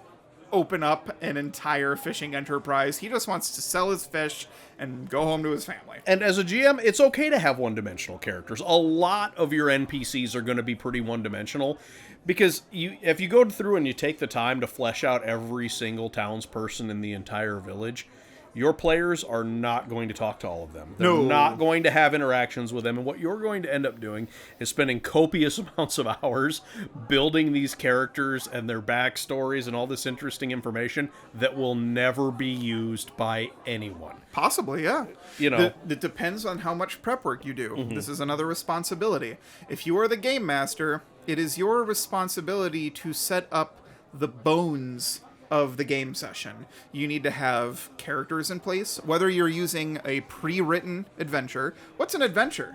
open up an entire fishing enterprise. He just wants to sell his fish and go home to his family. And as a GM, it's okay to have one-dimensional characters. A lot of your NPCs are going to be pretty one-dimensional because if you go through and you take the time to flesh out every single townsperson in the entire village, your players are not going to talk to all of them. They're not going to have interactions with them. And what you're going to end up doing is spending copious amounts of hours building these characters and their backstories and all this interesting information that will never be used by anyone. Possibly, yeah. You know, it depends on how much prep work you do. This is another responsibility. If you are the game master, it is your responsibility to set up the bones of the game session. You need to have characters in place, whether you're using a pre-written adventure. What's an adventure?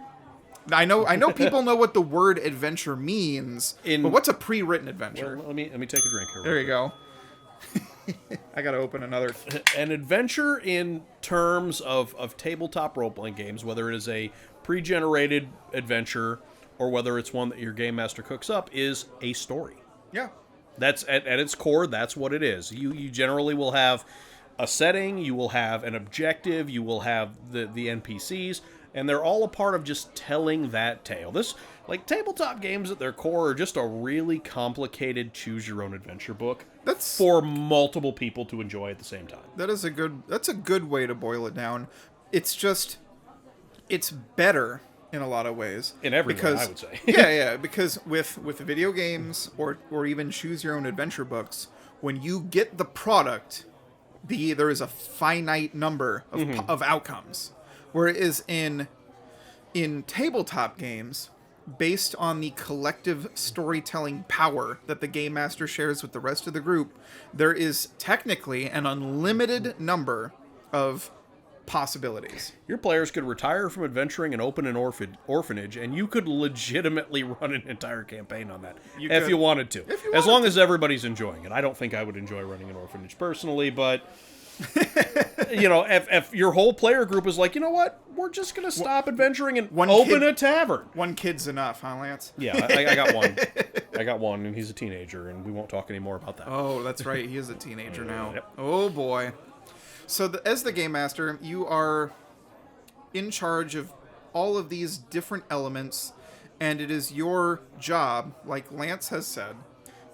I know people know what the word adventure means, but what's a pre-written adventure? Well, let me take a drink here. There you go. I gotta open another. An adventure in terms of tabletop role-playing games, whether it is a pre-generated adventure or whether it's one that your game master cooks up, is a story. Yeah. That's at its core, that's what it is. You generally will have a setting, you will have an objective, you will have the NPCs, and they're all a part of just telling that tale. This, like, tabletop games at their core are just a really complicated choose-your-own-adventure book for multiple people to enjoy at the same time. That's a good way to boil it down. It's better in a lot of ways. In every way, I would say. yeah, because with video games or even choose-your-own-adventure books, when you get the product, there is a finite number of outcomes. Whereas in tabletop games, based on the collective storytelling power that the Game Master shares with the rest of the group, there is technically an unlimited number of possibilities. Your players could retire from adventuring and open an orphanage, and you could legitimately run an entire campaign on that if you wanted to. As long as everybody's enjoying it. I don't think I would enjoy running an orphanage personally, but if your whole player group is like, you know what, we're just going to stop adventuring and open a tavern. One kid's enough, huh, Lance? Yeah, I got one. I got one, and he's a teenager, and we won't talk anymore about that. Oh, that's right. He is a teenager now. Yep. Oh, boy. So as the Game Master, you are in charge of all of these different elements, and it is your job, like Lance has said,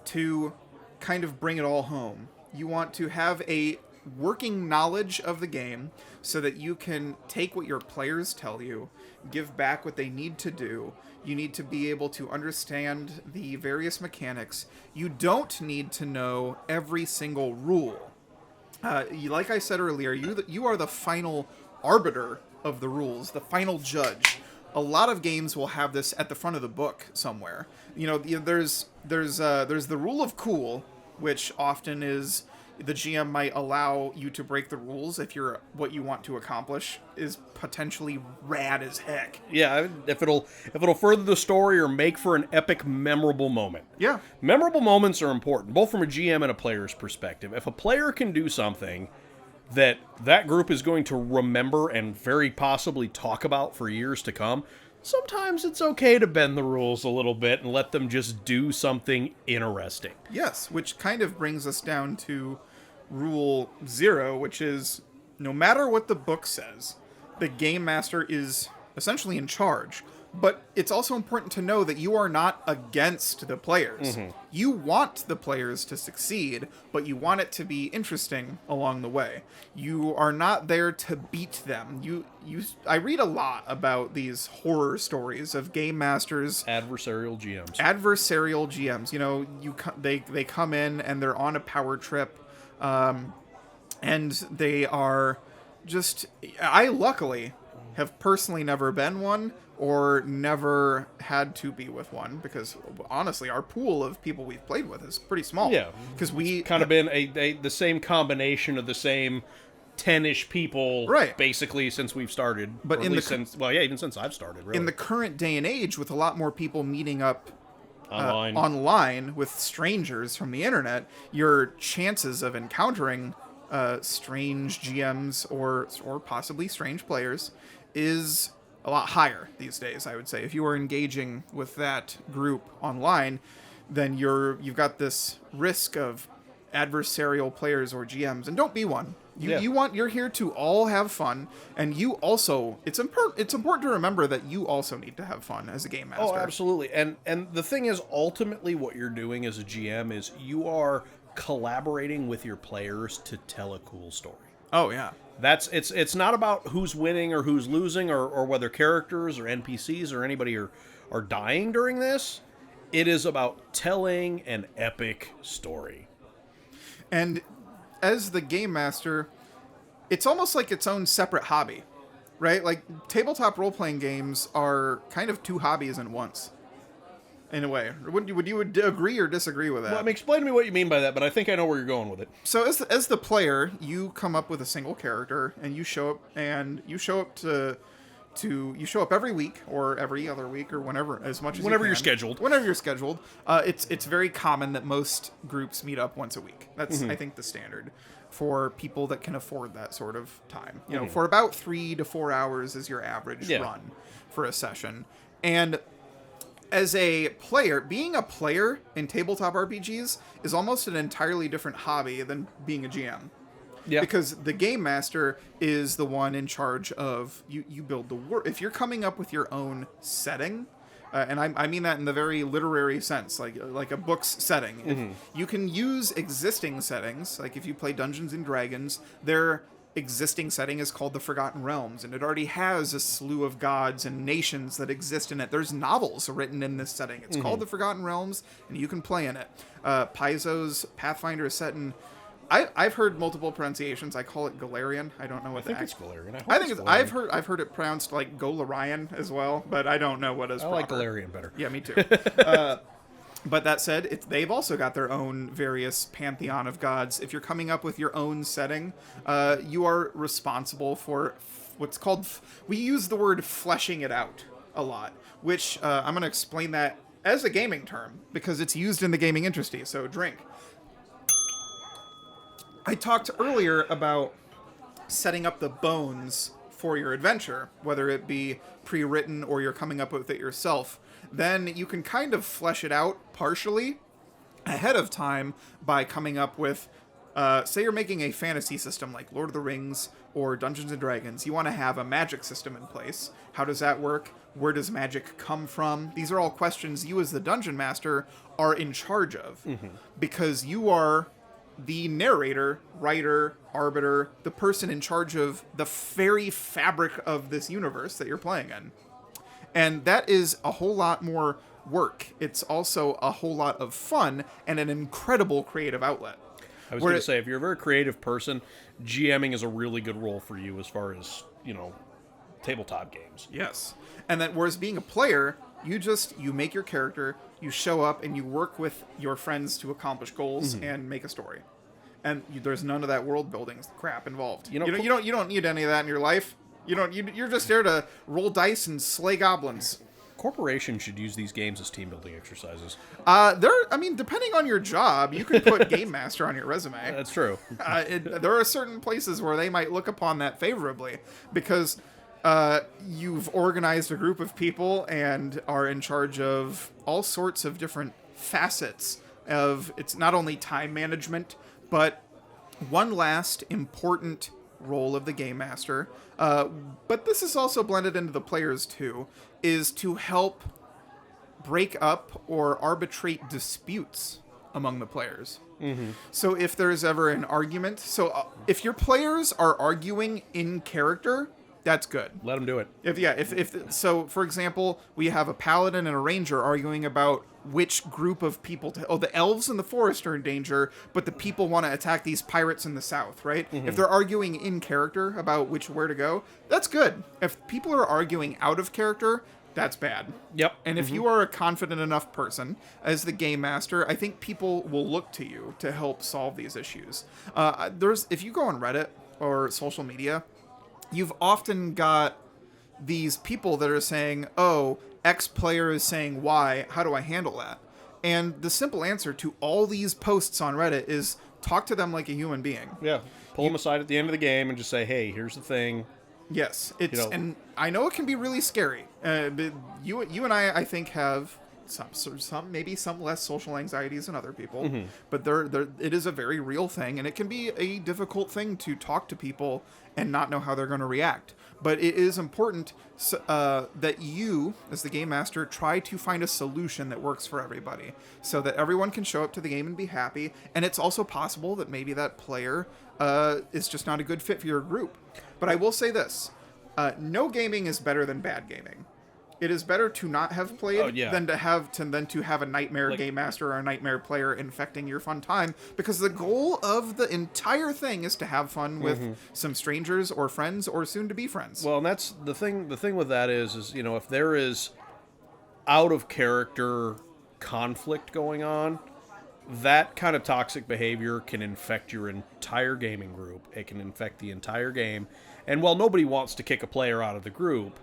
to kind of bring it all home. You want to have a working knowledge of the game so that you can take what your players tell you, give back what they need to do. You need to be able to understand the various mechanics. You don't need to know every single rule. Like I said earlier, you are the final arbiter of the rules, the final judge. A lot of games will have this at the front of the book somewhere. There's the rule of cool, which often is the GM might allow you to break the rules if what you want to accomplish is potentially rad as heck. Yeah, if it'll further the story or make for an epic, memorable moment. Yeah. Memorable moments are important, both from a GM and a player's perspective. If a player can do something that group is going to remember and very possibly talk about for years to come, sometimes it's okay to bend the rules a little bit and let them just do something interesting. Yes, which kind of brings us down to Rule 0, which is no matter what the book says, the Game Master is essentially in charge. But it's also important to know that you are not against the players. Mm-hmm. You want the players to succeed, but you want it to be interesting along the way. You are not there to beat them. I read a lot about these horror stories of game masters, adversarial GMs. They come in and they're on a power trip, and they are just. I luckily have personally never been one, or never had to be with one, because honestly our pool of people we've played with is pretty small. Yeah, because we kind of been the same combination of the same 10-ish people, right, basically since we've started. But even since I've started, really. In the current day and age, with a lot more people meeting up online with strangers from the internet, your chances of encountering strange GMs or possibly strange players is a lot higher these days, I would say. If you are engaging with that group online, then you've got this risk of adversarial players or GMs, and don't be one. You're here to all have fun, and you also, it's important to remember that you also need to have fun as a game master. Oh, absolutely. And the thing is, ultimately what you're doing as a GM is you are collaborating with your players to tell a cool story. Oh yeah. It's not about who's winning or who's losing or whether characters or NPCs or anybody are dying during this. It is about telling an epic story. And as the Game Master, it's almost like its own separate hobby, right? Like, tabletop role-playing games are kind of two hobbies in once. in a way. Would you agree or disagree with that? Well, I mean, explain to me what you mean by that, but I think I know where you're going with it. So as the player, you come up with a single character, and you show up every week or every other week or whenever, as much as Whenever you you're can. scheduled. Whenever you're scheduled. It's very common that most groups meet up once a week. That's I think the standard for people that can afford that sort of time. You know, for about 3 to 4 hours is your average run for a session. And as a player, being a player in tabletop RPGs is almost an entirely different hobby than being a GM. Yeah. Because the Game Master is the one in charge of, you build the world. If you're coming up with your own setting, and I mean that in the very literary sense, like a book's setting. If you can use existing settings, like if you play Dungeons and Dragons, their existing setting is called the Forgotten Realms, and it already has a slew of gods and nations that exist in it. There's novels written in this setting. It's called the Forgotten Realms, and you can play in it. Paizo's Pathfinder is set in... I've heard multiple pronunciations. I call it Galarian. I don't know what I think it's Galarian. I think it's, I've heard it pronounced like Golarian as well, but I don't know what is proper. I like Galarian better. Yeah, me too. But that said, they've also got their own various pantheon of gods. If you're coming up with your own setting, you are responsible for what's called... We use the word fleshing it out a lot, which I'm going to explain that as a gaming term, because it's used in the gaming industry, so drink. I talked earlier about setting up the bones for your adventure, whether it be pre-written or you're coming up with it yourself. Then you can kind of flesh it out partially ahead of time by coming up with, say you're making a fantasy system like Lord of the Rings or Dungeons & Dragons. You want to have a magic system in place. How does that work? Where does magic come from? These are all questions you as the Dungeon Master are in charge of, because you are the narrator, writer, arbiter, the person in charge of the very fabric of this universe that you're playing in. And that is a whole lot more work. It's also a whole lot of fun and an incredible creative outlet. I was going to say, if you're a very creative person, GMing is a really good role for you as far as, tabletop games. Yes. And that whereas being a player, you make your character, you show up, and you work with your friends to accomplish goals and make a story. And there's none of that world building crap involved. You don't need any of that in your life. You're just there to roll dice and slay goblins. Corporations should use these games as team building exercises. Depending on your job, you can put Game Master on your resume. That's true. There are certain places where they might look upon that favorably because you've organized a group of people and are in charge of all sorts of different facets of, it's not only time management, but one last important role of the Game Master, but this is also blended into the players too, is to help break up or arbitrate disputes among the players. So if there's ever an argument, if your players are arguing in character, that's good. Let them do it. So for example, we have a paladin and a ranger arguing about which group of people the elves in the forest are in danger, but the people want to attack these pirates in the south, right? If they're arguing in character about where to go, that's good. If people are arguing out of character, that's bad. Yep. And if you are a confident enough person as the game master, I think people will look to you to help solve these issues. If you go on Reddit or social media, you've often got these people that are saying, oh, X player is saying Y, how do I handle that? And the simple answer to all these posts on Reddit is talk to them like a human being. Yeah. Pull them aside at the end of the game and just say, hey, here's the thing. Yes. And I know it can be really scary. But you and I think, have some less social anxieties than other people, but it is a very real thing, and it can be a difficult thing to talk to people and not know how they're going to react. But it is important that you, as the game master, try to find a solution that works for everybody, so that everyone can show up to the game and be happy. And it's also possible that maybe that player is just not a good fit for your group. But I will say this: no gaming is better than bad gaming. It is better to not have played than to have a nightmare game master or a nightmare player infecting your fun time, because the goal of the entire thing is to have fun with some strangers or friends or soon to be friends. Well, and that's the thing with that is if there is out of character conflict going on, that kind of toxic behavior can infect your entire gaming group. It can infect the entire game. And while nobody wants to kick a player out of the group,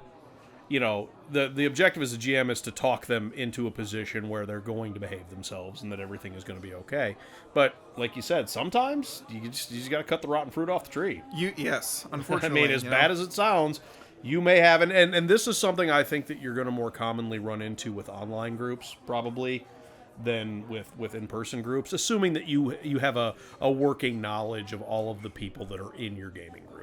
you know, the objective as a GM is to talk them into a position where they're going to behave themselves and that everything is going to be okay. But like you said, sometimes you just got to cut the rotten fruit off the tree. Yes, I unfortunately. mean, as bad as it sounds, you may have, and this is something I think that you're going to more commonly run into with online groups, probably, than with in-person groups, assuming that you have a working knowledge of all of the people that are in your gaming group.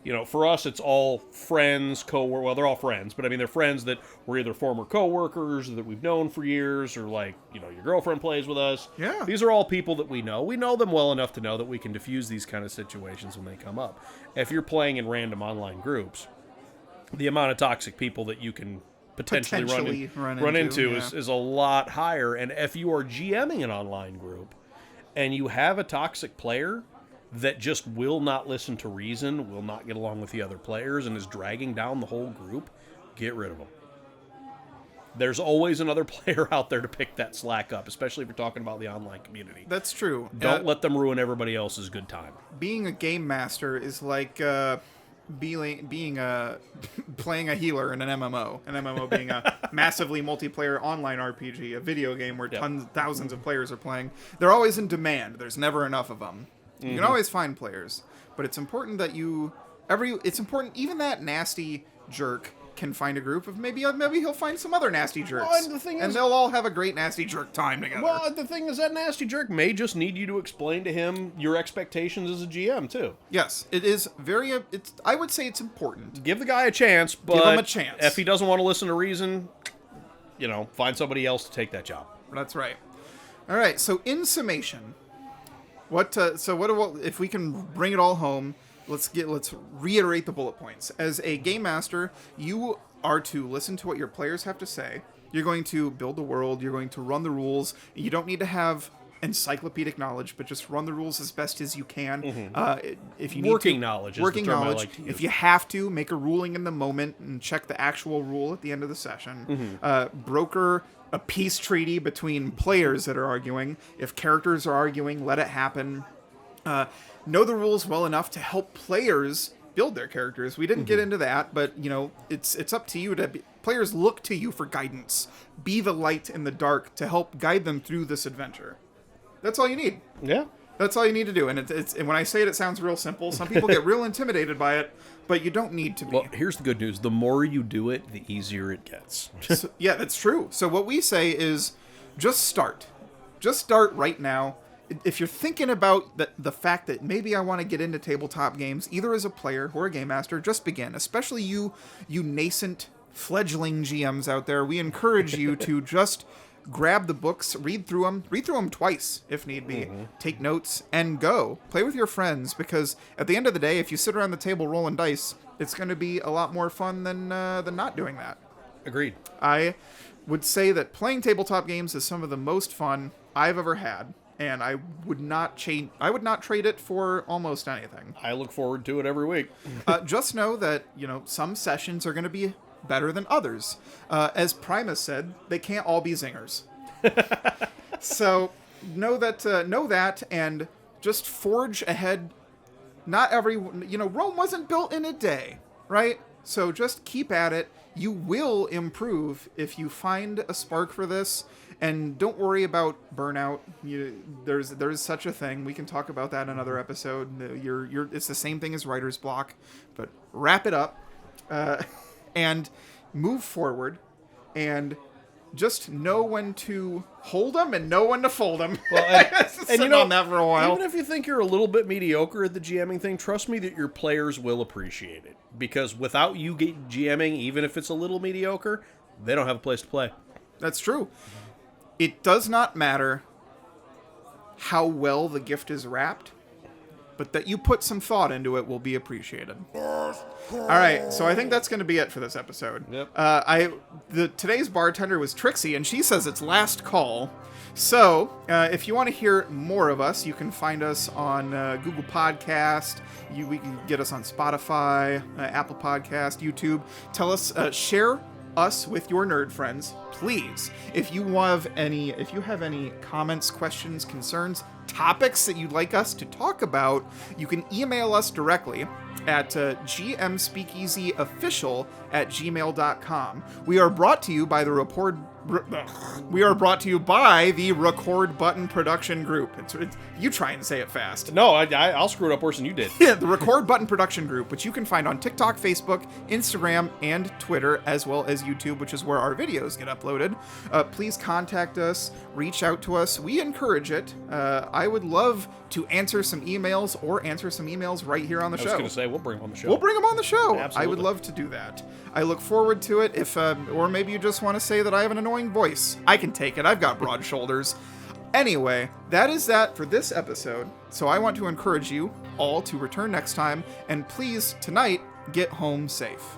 You know, for us, it's all friends, well, they're all friends, but I mean, they're friends that were either former coworkers that we've known for years, or like, you know, your girlfriend plays with us. Yeah. These are all people that we know. We know them well enough to know that we can diffuse these kind of situations when they come up. If you're playing in random online groups, the amount of toxic people that you can potentially run into yeah. is a lot higher. And if you are GMing an online group and you have a toxic player that just will not listen to reason, will not get along with the other players, and is dragging down the whole group, get rid of them. There's always another player out there to pick that slack up, especially if you're talking about the online community. That's true. Don't let them ruin everybody else's good time. Being a game master is like playing a healer in an MMO. An MMO being a massively multiplayer online RPG, a video game where thousands of players are playing. They're always in demand. There's never enough of them. You can always find players, but it's important that even that nasty jerk can find a group of maybe he'll find some other nasty jerks. Well, and the thing is, they'll all have a great nasty jerk time together. Well, the thing is, that nasty jerk may just need you to explain to him your expectations as a GM too. Yes, it is I would say it's important. Give the guy a chance, but give him a chance. If he doesn't want to listen to reason, you know, find somebody else to take that job. That's right. All right. So in summation, if we can bring it all home, let's reiterate the bullet points. As a game master, you are to listen to what your players have to say. You're going to build the world. You're going to run the rules. You don't need to have encyclopedic knowledge, but just run the rules as best as you can. If you need working knowledge, is the term I like to use. If you have to, make a ruling in the moment and check the actual rule at the end of the session. Broker a peace treaty between players that are arguing. If characters are arguing, let it happen. Know the rules well enough to help players build their characters. We didn't get into that, but you know, it's up to you players look to you for guidance. Be the light in the dark to help guide them through this adventure. That's all you need. Yeah. That's all you need to do. And and when I say it sounds real simple. Some people get real intimidated by it, but you don't need to be. Well, here's the good news. The more you do it, the easier it gets. Yeah, that's true. So what we say is just start. Just start right now. If you're thinking about the fact that maybe I want to get into tabletop games, either as a player or a game master, just begin. Especially you nascent, fledgling GMs out there, we encourage you to just grab the books, read through them twice if need be, take notes, and go. Play with your friends, because at the end of the day, if you sit around the table rolling dice, it's going to be a lot more fun than not doing that. Agreed. I would say that playing tabletop games is some of the most fun I've ever had, and I would not trade it for almost anything. I look forward to it every week. Just know that, you know, some sessions are going to be better than others. As Primus said, they can't all be zingers. So know that, and just forge ahead. Rome wasn't built in a day, right? So just keep at it. You will improve if you find a spark for this, and don't worry about burnout. There's such a thing. We can talk about that in another episode. It's the same thing as writer's block, but wrap it up. And move forward, and just know when to hold them and know when to fold them. Well, and you know, on that for a while. Even if you think you're a little bit mediocre at the GMing thing, trust me that your players will appreciate it. Because without you GMing, even if it's a little mediocre, they don't have a place to play. That's true. It does not matter how well the gift is wrapped, but that you put some thought into it will be appreciated. All right, so I think that's going to be it for this episode. Yep. Today's bartender was Trixie, and she says it's last call. So, if you want to hear more of us, you can find us on Google Podcast. We can get us on Spotify, Apple Podcast, YouTube. Tell us, share us with your nerd friends, please. If you have any comments, questions, concerns, topics that you'd like us to talk about, you can email us directly at gmspeakeasyofficial@gmail.com. We are brought to you by the Record Button Production Group. You try and say it fast. No, I'll screw it up worse than you did. Yeah, the Record Button Production Group, which you can find on TikTok, Facebook, Instagram, and Twitter, as well as YouTube, which is where our videos get uploaded. Please contact us, reach out to us. We encourage it. I would love to answer some emails right here on the show. I was going to say, we'll bring them on the show. We'll bring them on the show. Absolutely. I would love to do that. I look forward to it. If or maybe you just want to say that I have an annoying voice. I can take it. I've got broad shoulders. Anyway, that is that for this episode. So I want to encourage you all to return next time, and please, tonight, get home safe.